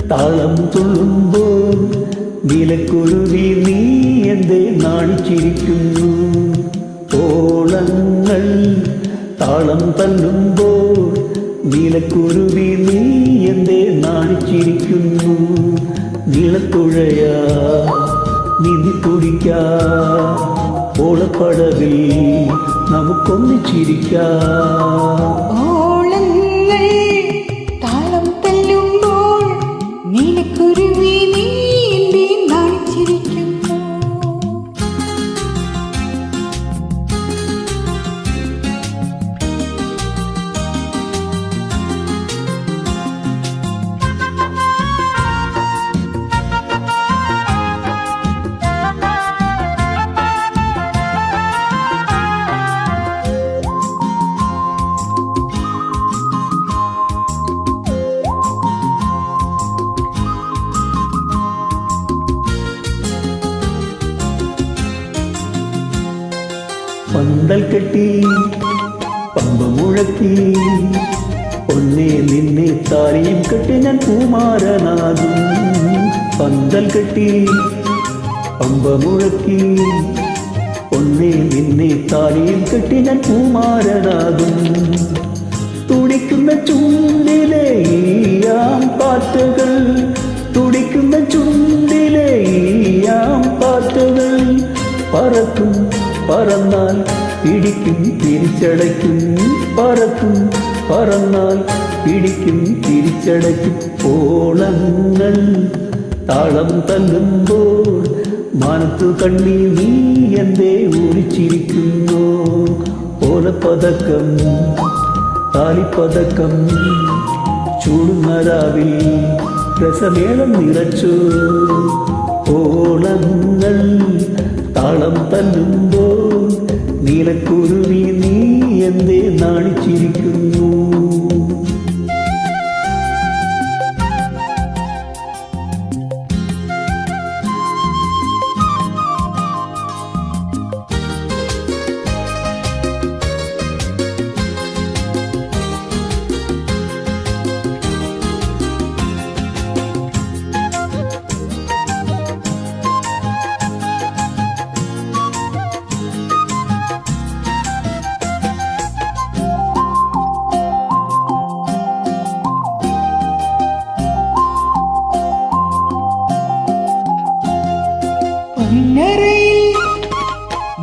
താളം തുള്ളുമ്പോൾ നീലക്കുരുവി നീ എന്തേ നാണിച്ചിരിക്കുന്നു. ഓളങ്ങൾ താളം തല്ലുമ്പോൾ നീലക്കുരുവി നീ എന്തേ നാണിച്ചിരിക്കുന്നു. നീളത്തുഴയാ നീന്തി തുടിക്കാം, ഓളപ്പടവിൽ നമുക്കൊന്നിച്ചിരിക്കാം. പന്തൽ കെട്ടി പമ്പ മുഴക്കി ഒന്നേ നിന്നെ താലിയും കെട്ടി ഞാൻ കുമാരനാകും. പന്തൽ കെട്ടി പമ്പ മുഴക്കി ഒന്നേ നിന്നെ താലിയും കെട്ടി ഞാൻ കുമാരനാകും. തുടിക്കുന്ന ചുണ്ടിലെ ഈയാം പാറ്റുകൾ, തുടിക്കുന്ന ചുണ്ടിലെ ഈയാം പാറ്റുകൾ പറക്കും. പറന്നാൽ പിടിക്കും തിരിച്ചടയ്ക്കും, പറക്കും പറന്നാൽ പിടിക്കും തിരിച്ചടയ്ക്കും. ഓളങ്ങൾ താളം തല്ലുമ്പോൾ മാനത്തു കണ്ണി നീ എന്തേ ഊരിച്ചിരിക്കുന്നു. ഓലപ്പതക്കം താലിപ്പതക്കം ചൂടുന്നരാവിൽ രസമേളം നിറച്ചു. ഓളങ്ങൾ താളം തല്ലുമ്പോൾ നീലക്കുരുവി നീ എന്തേ നാണിച്ചിരിക്കുന്നു.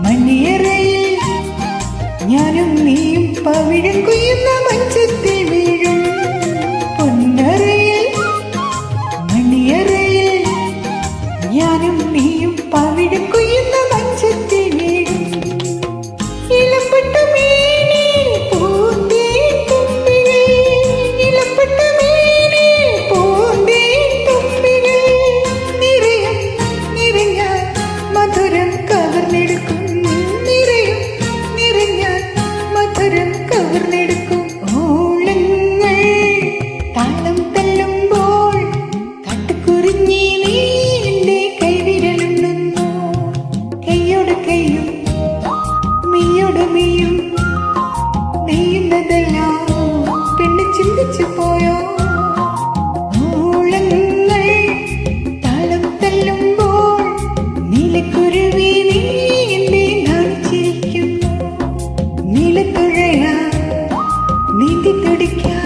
മണിയറയിൽ ഞാനും നീയും പവിഴം കൊയ്യുന്ന മഞ്ചത്തിൽ വീഴും. പൊന്നറയിൽ മണിയറയിൽ ഞാനും നീയും പവിഴം കൊയ്യുന്ന മഞ്ചത്തിൽ വീഴും. ഇളപ്പെട്ട മേനിൽ പൂന്തേൻ തുമ്പികൾ, ഇളപ്പെട്ട മേനിൽ പൂന്തേൻ തുമ്പികൾ നിറയും നിറഞ്ഞാൽ മധുരം കവർന്നെടുക്കും. നിറയും നിറഞ്ഞാൽ മധുരം കവർന്നെടുക്കും. ഓളങ്ങൾ താളം തല്ലുമ്പോൾ കാട്ടുകുറിഞ്ഞി നീ എന്റെ കൈവിരലുണ്ണുന്നു. കൈയോട് കൈയും മെയ്യോട് മെയ്യും നെയ്യുന്നതെല്ലാം പെണ്ണ് ചിന്തിച്ചു പോയോ. ഓളങ്ങൾ താളം തല്ലുമ്പോൾ നീലക്കുരുവി നീ എന്നെ നാണിച്ചിരിക്കുന്നു. നീലത്തുഴയാ നീന്തി തുടിക്കാം.